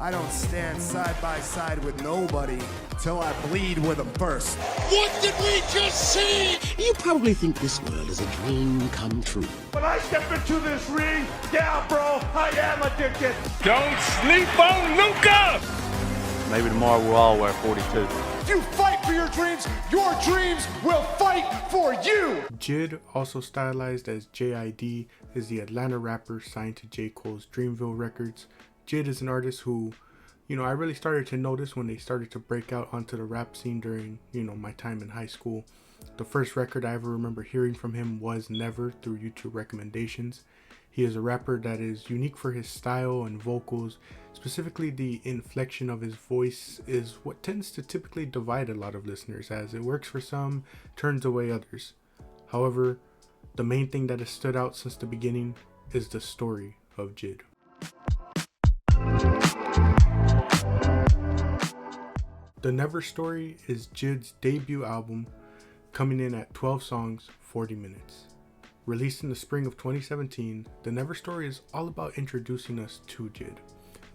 I don't stand side by side with nobody till I bleed with them first. What did we just see? You probably think this world is a dream come true. When I step into this ring, yeah, bro, I am addicted. Don't sleep on Luca! Maybe tomorrow we'll all wear 42. If you fight for your dreams will fight for you. JID, also stylized as JID, is the Atlanta rapper signed to J. Cole's Dreamville Records. JID is an artist who, I really started to notice when they started to break out onto the rap scene during, my time in high school. The first record I ever remember hearing from him was Never through YouTube recommendations. He is a rapper that is unique for his style and vocals. Specifically, the inflection of his voice is what tends to typically divide a lot of listeners, as it works for some, turns away others. However, the main thing that has stood out since the beginning is the story of JID. The Never Story is JID's debut album, coming in at 12 songs, 40 minutes. Released in the spring of 2017, The Never Story is all about introducing us to JID,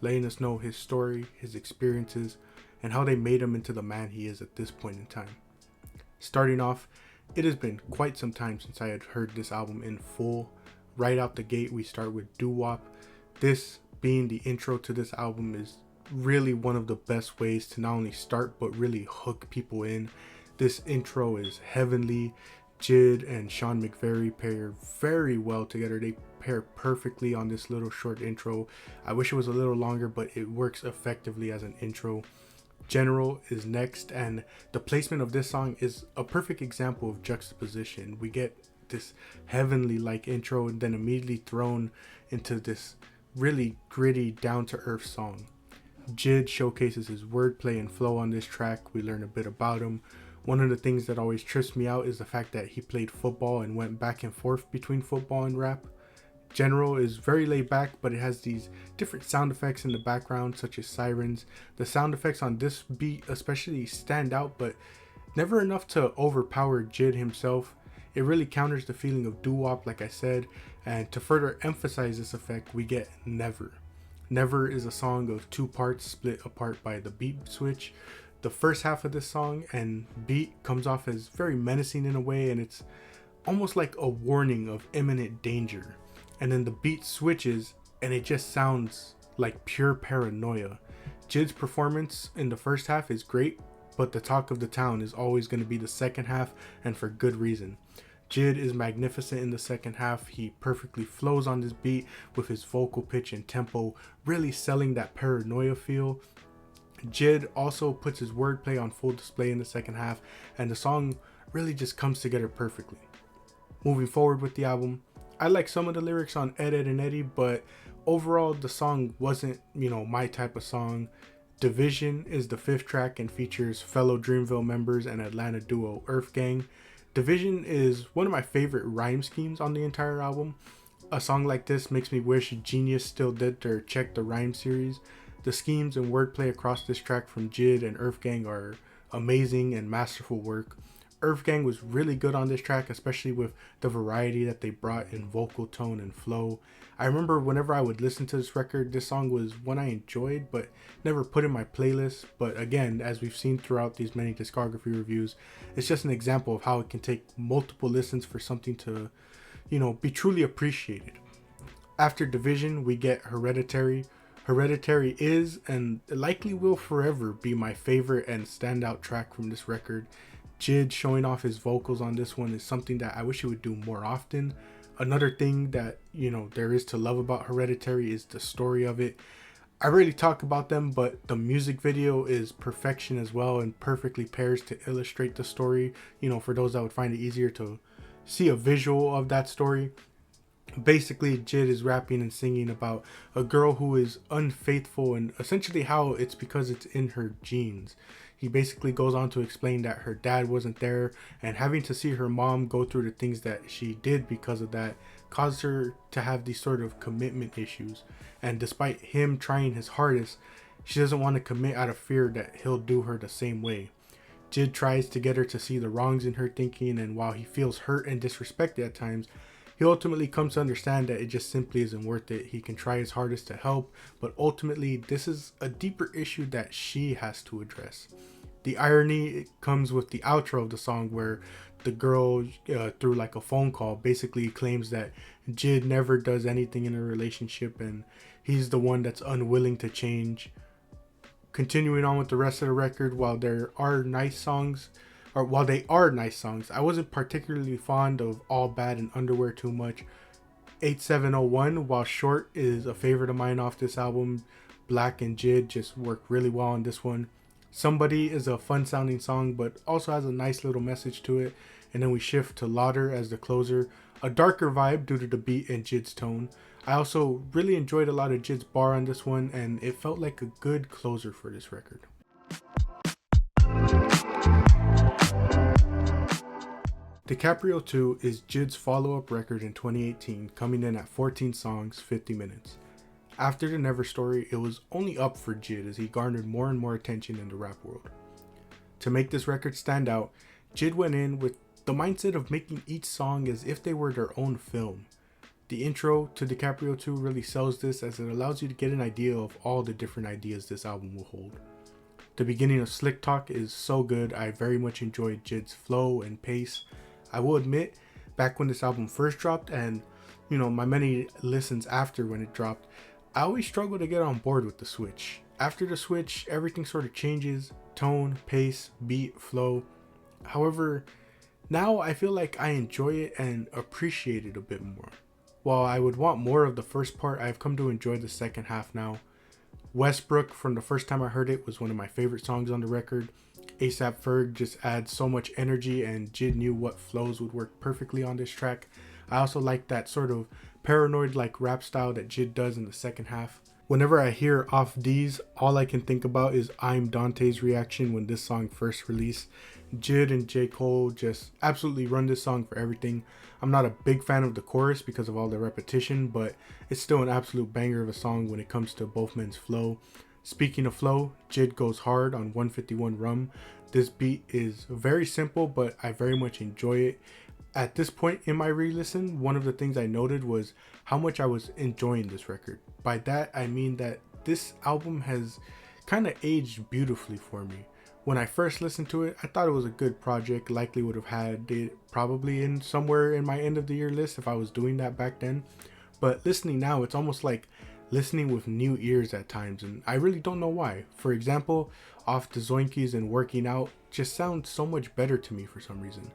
letting us know his story, his experiences, and how they made him into the man he is at this point in time. Starting off, it has been quite some time since I had heard this album in full. Right out the gate, we start with Doo Wop. This being the intro to this album is really one of the best ways to not only start but really hook people in. This intro is heavenly. JID and Sean McVeary pair very well together. They pair perfectly on this little short intro. I wish it was a little longer, but it works effectively as an intro. General is next, and the placement of this song is a perfect example of juxtaposition. We get this heavenly like intro and then immediately thrown into this really gritty, down-to-earth song. JID showcases his wordplay and flow on this track. We learn a bit about him. One of the things that always trips me out is the fact that he played football and went back and forth between football and rap. General is very laid back, but it has these different sound effects in the background, such as sirens. The sound effects on this beat especially stand out, but never enough to overpower JID himself. It really counters the feeling of doo-wop, like I said, and to further emphasize this effect, we get Never. Never is a song of two parts split apart by the beat switch. The first half of this song and beat comes off as very menacing in a way, and it's almost like a warning of imminent danger. And then the beat switches and it just sounds like pure paranoia. JID's performance in the first half is great, but the talk of the town is always going to be the second half, and for good reason. JID is magnificent in the second half. He perfectly flows on this beat with his vocal pitch and tempo, really selling that paranoia feel. JID also puts his wordplay on full display in the second half, and the song really just comes together perfectly. Moving forward with the album, I like some of the lyrics on Ed, Ed and Eddie, but overall the song wasn't, my type of song. Division is the fifth track and features fellow Dreamville members and Atlanta duo Earth Gang. Division is one of my favorite rhyme schemes on the entire album. A song like this makes me wish Genius still did their Check the Rhyme series. The schemes and wordplay across this track from JID and Earth Gang are amazing and masterful work. Earth Gang was really good on this track, especially with the variety that they brought in vocal tone and flow. I remember whenever I would listen to this record, this song was one I enjoyed but never put in my playlist. But again, as we've seen throughout these many discography reviews, it's just an example of how it can take multiple listens for something to, be truly appreciated. After Division, we get Hereditary. Hereditary is and likely will forever be my favorite and standout track from this record. JID showing off his vocals on this one is something that I wish he would do more often. Another thing that, there is to love about Hereditary is the story of it. I rarely talk about them, but the music video is perfection as well and perfectly pairs to illustrate the story, for those that would find it easier to see a visual of that story. Basically, JID is rapping and singing about a girl who is unfaithful and essentially how it's because it's in her genes. He basically goes on to explain that her dad wasn't there, and having to see her mom go through the things that she did because of that caused her to have these sort of commitment issues. And despite him trying his hardest, she doesn't want to commit out of fear that he'll do her the same way. JID tries to get her to see the wrongs in her thinking, and while he feels hurt and disrespected at times, He ultimately comes to understand that it just simply isn't worth it. He can try his hardest to help, but ultimately this is a deeper issue that she has to address. The irony comes with the outro of the song, where the girl, through like a phone call, basically claims that JID never does anything in a relationship and he's the one that's unwilling to change. Continuing on with the rest of the record, while they are nice songs, I wasn't particularly fond of All Bad and Underwear too much. 8701, while short, is a favorite of mine off this album. Black and JID just work really well on this one. Somebody is a fun sounding song, but also has a nice little message to it. And then we shift to Lauder as the closer, a darker vibe due to the beat and JID's tone. I also really enjoyed a lot of JID's bar on this one, and it felt like a good closer for this record. DiCaprio 2 is JID's follow-up record in 2018, coming in at 14 songs, 50 minutes. After the Never Story, it was only up for JID as he garnered more and more attention in the rap world. To make this record stand out, JID went in with the mindset of making each song as if they were their own film. The intro to DiCaprio 2 really sells this, as it allows you to get an idea of all the different ideas this album will hold. The beginning of Slick Talk is so good. I very much enjoyed JID's flow and pace. I will admit, back when this album first dropped and my many listens after when it dropped, I always struggled to get on board with the switch. After the switch, everything sort of changes: tone, pace, beat, flow. However, now I feel like I enjoy it and appreciate it a bit more. While I would want more of the first part, I've come to enjoy the second half now. Westbrook, from the first time I heard it, was one of my favorite songs on the record. ASAP Ferg just adds so much energy, and JID knew what flows would work perfectly on this track. I also like that sort of paranoid like rap style that JID does in the second half. Whenever I hear Off D's, all I can think about is I'm Dante's reaction when this song first released. JID and J. Cole just absolutely run this song for everything. I'm not a big fan of the chorus because of all the repetition, but it's still an absolute banger of a song when it comes to both men's flow. Speaking of flow, JID goes hard on 151 Rum. This beat is very simple, but I very much enjoy it. At this point in my re-listen, one of the things I noted was how much I was enjoying this record. By that, I mean that this album has kind of aged beautifully for me. When I first listened to it, I thought it was a good project, likely would have had it probably in somewhere in my end of the year list if I was doing that back then. But listening now, it's almost like listening with new ears at times, and I really don't know why. For example, Off the Zoinkies and Working Out just sound so much better to me for some reason.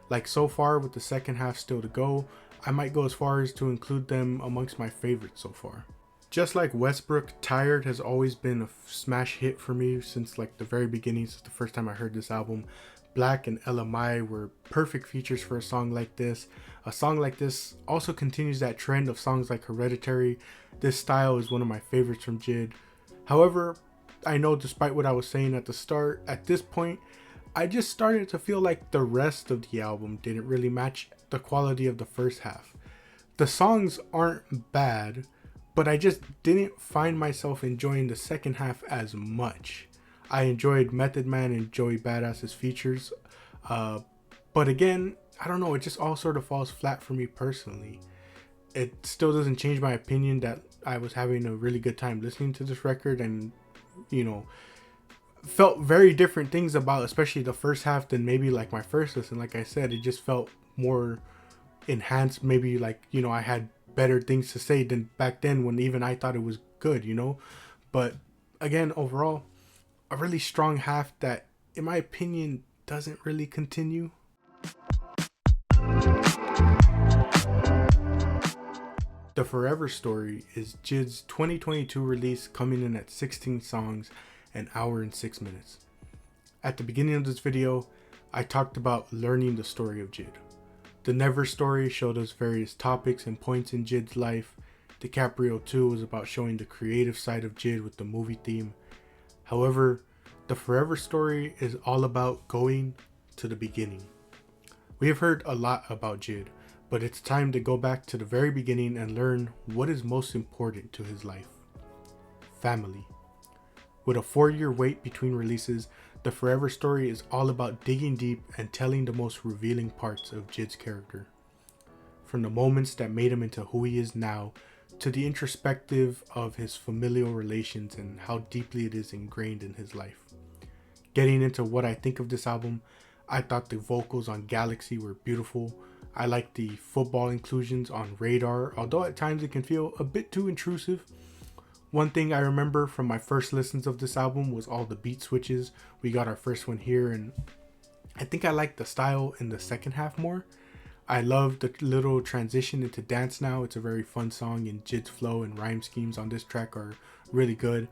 Like so far, with the second half still to go, I might go as far as to include them amongst my favorites so far. Just like Westbrook, Tired has always been a smash hit for me since like the very beginning, since the first time I heard this album. Black and LMI were perfect features for a song like this. A song like this also continues that trend of songs like Hereditary. This style is one of my favorites from JID. However, I know despite what I was saying at the start, at this point, I just started to feel like the rest of the album didn't really match the quality of the first half. The songs aren't bad, but I just didn't find myself enjoying the second half as much. I enjoyed Method Man and Joey Badass's features, but again, I don't know, it just all sort of falls flat for me personally. It still doesn't change my opinion that I was having a really good time listening to this record, and felt very different things about especially the first half than maybe like my first listen. Like I said, it just felt more enhanced, maybe like I had better things to say than back then when even I thought it was good, but again, overall, a really strong half that in my opinion doesn't really continue. The Forever Story is JID's 2022 release, coming in at 16 songs, an hour and 6 minutes. At the beginning of this video, I talked about learning the story of JID. The Never Story showed us various topics and points in JID's life. DiCaprio 2 was about showing the creative side of JID with the movie theme. However, the Forever Story is all about going to the beginning. We have heard a lot about JID, but it's time to go back to the very beginning and learn what is most important to his life. Family. With a 4-year wait between releases, The Forever Story is all about digging deep and telling the most revealing parts of JID's character. from the moments that made him into who he is now, to the introspective of his familial relations and how deeply it is ingrained in his life. Getting into what I think of this album, I thought the vocals on Galaxy were beautiful. I like the football inclusions on Radar, although at times it can feel a bit too intrusive. One thing I remember from my first listens of this album was all the beat switches. We got our first one here, and I think I like the style in the second half more. I love the little transition into Dance Now. It's a very fun song, and JID's flow and rhyme schemes on this track are really good.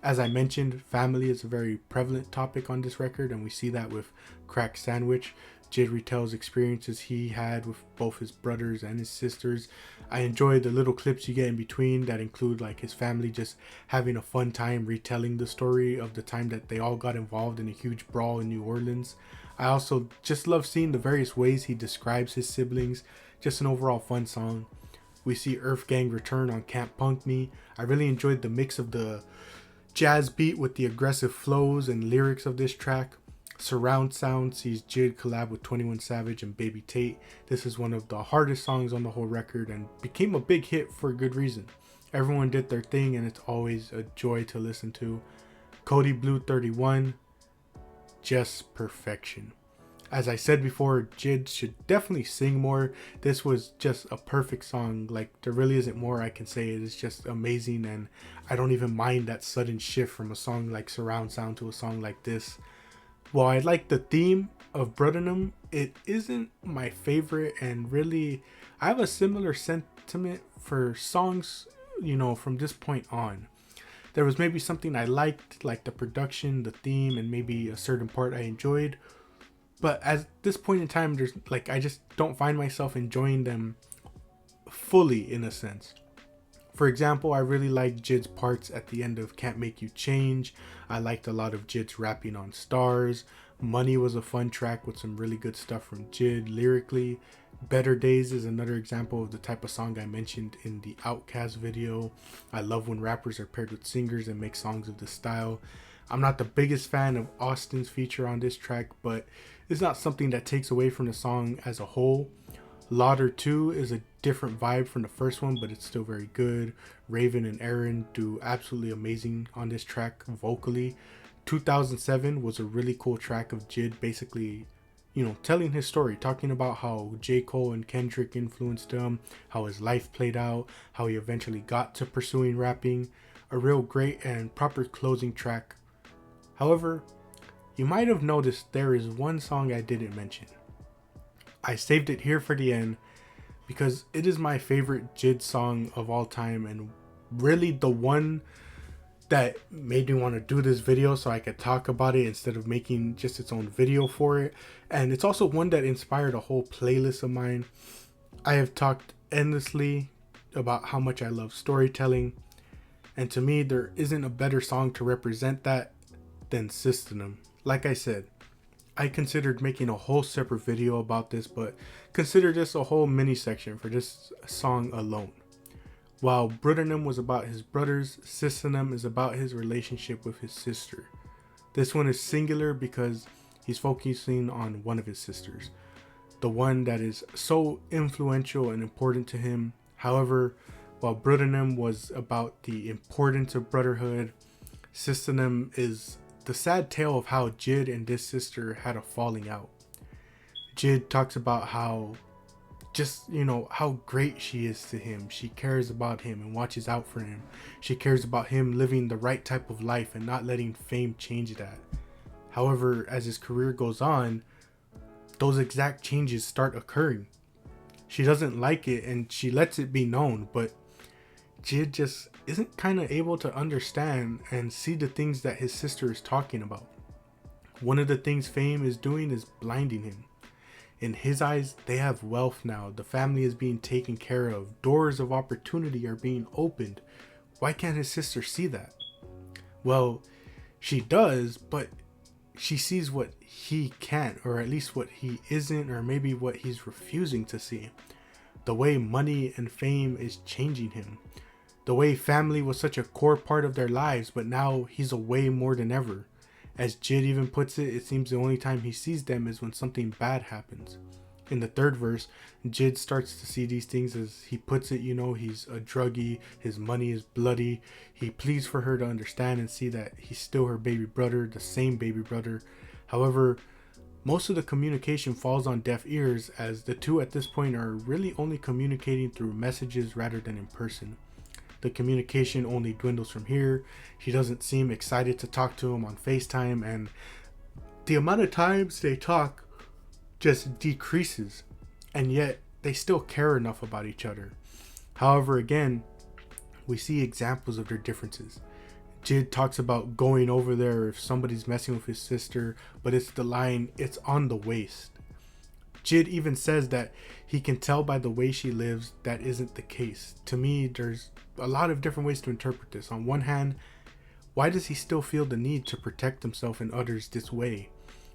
As I mentioned, family is a very prevalent topic on this record, and we see that with Crack Sandwich. JID retells experiences he had with both his brothers and his sisters. I enjoy the little clips you get in between that include like his family just having a fun time retelling the story of the time that they all got involved in a huge brawl in New Orleans. I also just love seeing the various ways he describes his siblings. Just an overall fun song. We see Earth Gang return on Can't Punk Me. I really enjoyed the mix of the jazz beat with the aggressive flows and lyrics of this track. Surround Sound sees JID collab with 21 Savage and Baby Tate. This is one of the hardest songs on the whole record and became a big hit for a good reason. Everyone did their thing and it's always a joy to listen to. Cody Blue 31, just perfection. As I said before, JID should definitely sing more. This was just a perfect song. Like, there really isn't more I can say. It is just amazing, and I don't even mind that sudden shift from a song like Surround Sound to a song like this. While I like the theme of Bruddenham, it isn't my favorite, and really I have a similar sentiment for songs, from this point on. There was maybe something I liked, like the production, the theme, and maybe a certain part I enjoyed. But at this point in time, I just don't find myself enjoying them fully, in a sense. For example, I really liked JID's parts at the end of Can't Make You Change. I liked a lot of JID's rapping on Stars. Money was a fun track with some really good stuff from JID lyrically. Better Days is another example of the type of song I mentioned in the Outkast video. I love when rappers are paired with singers and make songs of this style. I'm not the biggest fan of Austin's feature on this track, but it's not something that takes away from the song as a whole. Lauder 2 is a different vibe from the first one, but it's still very good. Raven and Aaron do absolutely amazing on this track vocally. 2007 was a really cool track of JID basically, telling his story, talking about how J. Cole and Kendrick influenced him, how his life played out, how he eventually got to pursuing rapping. A real great and proper closing track. However, you might have noticed there is one song I didn't mention. I saved it here for the end because it is my favorite JID song of all time, and really the one that made me want to do this video so I could talk about it instead of making just its own video for it. And it's also one that inspired a whole playlist of mine. I have talked endlessly about how much I love storytelling, and to me there isn't a better song to represent that than System. Like I said, I considered making a whole separate video about this, but consider this a whole mini section for this song alone. While Bruddenham was about his brothers, System is about his relationship with his sister. This one is singular because he's focusing on one of his sisters, the one that is so influential and important to him. However, while Bruddenham was about the importance of brotherhood, System is the sad tale of how JID and this sister had a falling out. JID talks about how how great she is to him. She cares about him and watches out for him. She cares about him living the right type of life and not letting fame change that. However, as his career goes on, those exact changes start occurring. She doesn't like it and she lets it be known, but JID just isn't kind of able to understand and see the things that his sister is talking about. One of the things fame is doing is blinding him. In his eyes, they have wealth now. The family is being taken care of. Doors of opportunity are being opened. Why can't his sister see that? Well, she does, but she sees what he can't, or at least what he isn't, or maybe what he's refusing to see. The way money and fame is changing him. The way family was such a core part of their lives, but now he's away more than ever. As JID even puts it, it seems the only time he sees them is when something bad happens. In the third verse, JID starts to see these things as he puts it, he's a druggie, his money is bloody. He pleads for her to understand and see that he's still her baby brother, the same baby brother. However, most of the communication falls on deaf ears as the two at this point are really only communicating through messages rather than in person. The communication only dwindles from here. She doesn't seem excited to talk to him on FaceTime, and the amount of times they talk just decreases, and yet they still care enough about each other. However, again, we see examples of their differences. JID talks about going over there if somebody's messing with his sister, but it's the line, "It's on the waist." JID even says that he can tell by the way she lives that isn't the case. To me, there's a lot of different ways to interpret this. On one hand, why does he still feel the need to protect himself and others this way?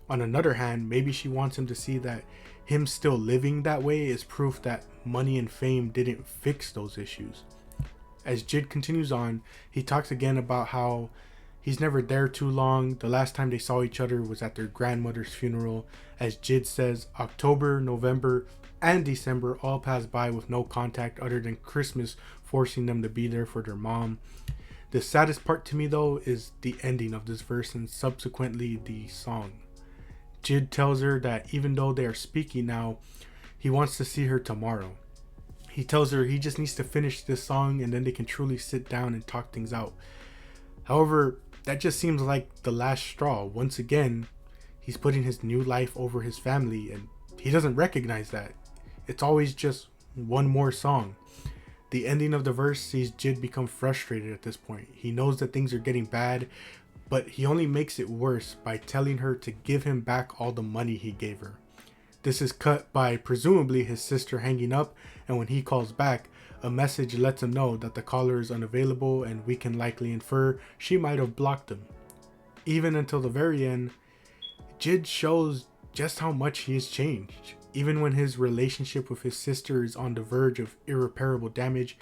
On another hand, maybe she wants him to see that him still living that way is proof that money and fame didn't fix those issues. As JID continues on, he talks again about how he's never there too long. The last time they saw each other was at their grandmother's funeral. As JID says, October, November, and December all passed by with no contact other than Christmas forcing them to be there for their mom. The saddest part to me though is the ending of this verse and subsequently the song. JID tells her that even though they are speaking now, he wants to see her tomorrow. He tells her he just needs to finish this song and then they can truly sit down and talk things out. However, that just seems like the last straw. Once again, he's putting his new life over his family and he doesn't recognize that. It's always just one more song. The ending of the verse sees JID become frustrated at this point. He knows that things are getting bad, but he only makes it worse by telling her to give him back all the money he gave her. This is cut by presumably his sister hanging up, and when he calls back, a message lets him know that the caller is unavailable and we can likely infer she might have blocked him. Even until the very end, JID shows just how much he has changed. Even when his relationship with his sister is on the verge of irreparable damage,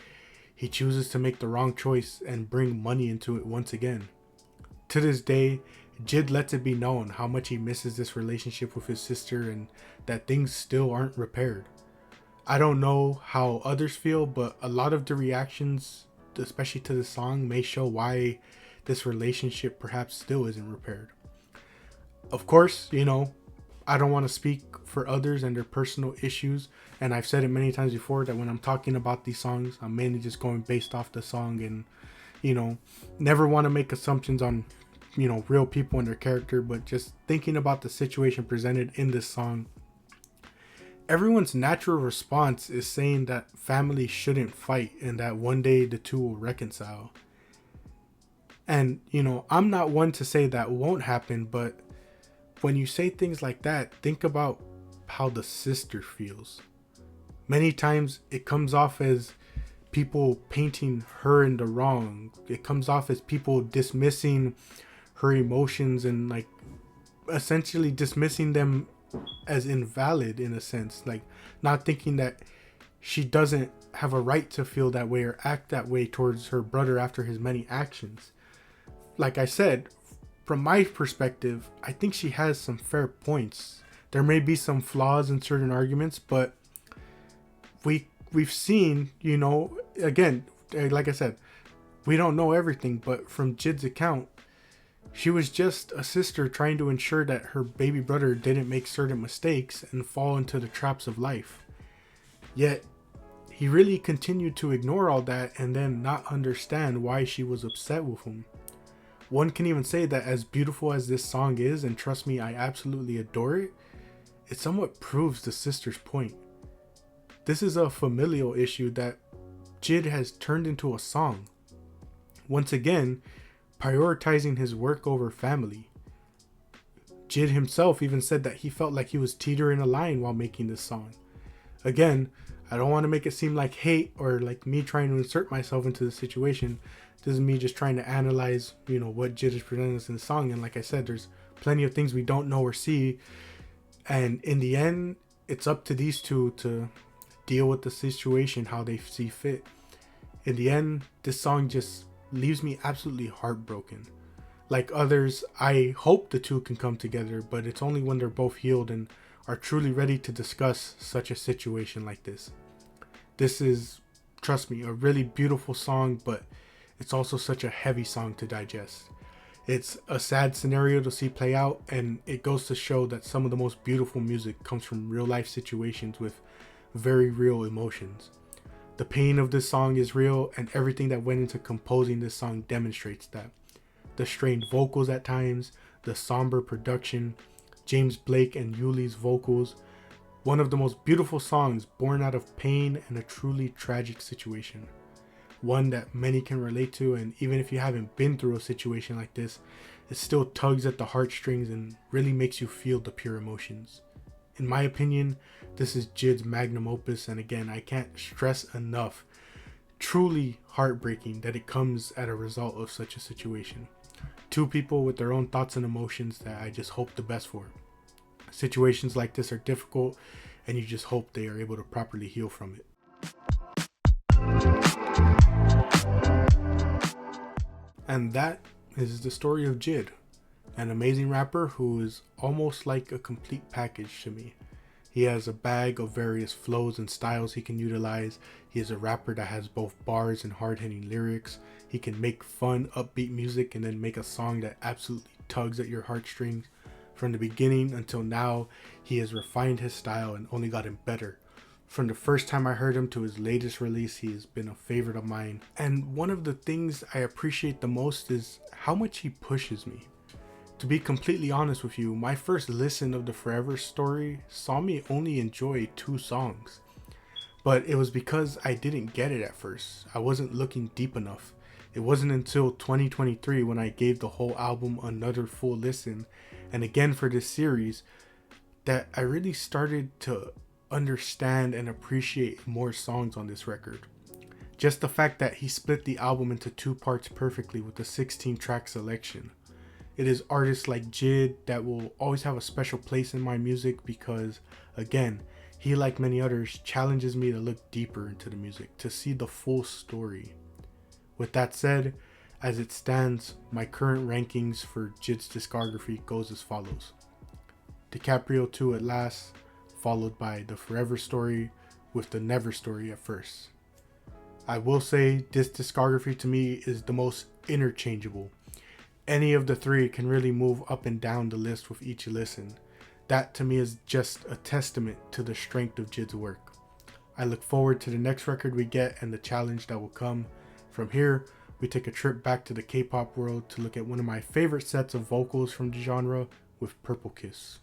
he chooses to make the wrong choice and bring money into it once again. To this day, JID lets it be known how much he misses this relationship with his sister and that things still aren't repaired. I don't know how others feel, but a lot of the reactions, especially to the song, may show why this relationship perhaps still isn't repaired. Of course, I don't want to speak for others and their personal issues, and I've said it many times before that when I'm talking about these songs, I'm mainly just going based off the song and, never want to make assumptions on real people and their character, but just thinking about the situation presented in this song, everyone's natural response is saying that family shouldn't fight and that one day the two will reconcile. And, I'm not one to say that won't happen, but when you say things like that, think about how the sister feels. Many times it comes off as people painting her in the wrong. It comes off as people dismissing her emotions and essentially dismissing them as invalid in a sense, not thinking that she doesn't have a right to feel that way or act that way towards her brother after his many actions. Like I said, from my perspective, I think she has some fair points. There may be some flaws in certain arguments, but we've seen, again, like I said, we don't know everything, but from JID's account, she was just a sister trying to ensure that her baby brother didn't make certain mistakes and fall into the traps of life. Yet, he really continued to ignore all that and then not understand why she was upset with him. One can even say that as beautiful as this song is, and trust me, I absolutely adore it, it somewhat proves the sister's point. This is a familial issue that JID has turned into a song. Once again, prioritizing his work over family. JID himself even said that he felt like he was teetering a line while making this song. Again, I don't want to make it seem like hate or like me trying to insert myself into the situation. This is me just trying to analyze, what JID is presenting us in the song. And like I said, there's plenty of things we don't know or see. And in the end, it's up to these two to deal with the situation how they see fit. In the end, this song just leaves me absolutely heartbroken. Like others, I hope the two can come together, but it's only when they're both healed and are truly ready to discuss such a situation like this. This is, trust me, a really beautiful song, but it's also such a heavy song to digest. It's a sad scenario to see play out, and it goes to show that some of the most beautiful music comes from real life situations with very real emotions. The pain of this song is real, and everything that went into composing this song demonstrates that. The strained vocals at times, the somber production, James Blake and Yuli's vocals, one of the most beautiful songs born out of pain and a truly tragic situation. One that many can relate to, and even if you haven't been through a situation like this, it still tugs at the heartstrings and really makes you feel the pure emotions. In my opinion, this is JID's magnum opus, and again, I can't stress enough, truly heartbreaking that it comes at a result of such a situation. Two people with their own thoughts and emotions that I just hope the best for. Situations like this are difficult, and you just hope they are able to properly heal from it. And that is the story of JID, an amazing rapper who is almost like a complete package to me. He has a bag of various flows and styles he can utilize. He is a rapper that has both bars and hard-hitting lyrics. He can make fun, upbeat music and then make a song that absolutely tugs at your heartstrings. From the beginning until now, he has refined his style and only gotten better. From the first time I heard him to his latest release, he has been a favorite of mine. And one of the things I appreciate the most is how much he pushes me. To be completely honest with you, my first listen of the Forever Story saw me only enjoy 2 songs. But it was because I didn't get it at first. I wasn't looking deep enough. It wasn't until 2023 when I gave the whole album another full listen, and again for this series, that I really started to understand and appreciate more songs on this record. Just the fact that he split the album into 2 parts perfectly with a 16-track selection. It is artists like JID that will always have a special place in my music because, again, he, like many others, challenges me to look deeper into the music, to see the full story. With that said, as it stands, my current rankings for JID's discography goes as follows. DiCaprio 2 at last, followed by the Forever Story, with the Never Story at first. I will say this discography to me is the most interchangeable. Any of the 3 can really move up and down the list with each listen. That to me is just a testament to the strength of JID's work. I look forward to the next record we get and the challenge that will come. From here, we take a trip back to the K-pop world to look at one of my favorite sets of vocals from the genre with Purple Kiss.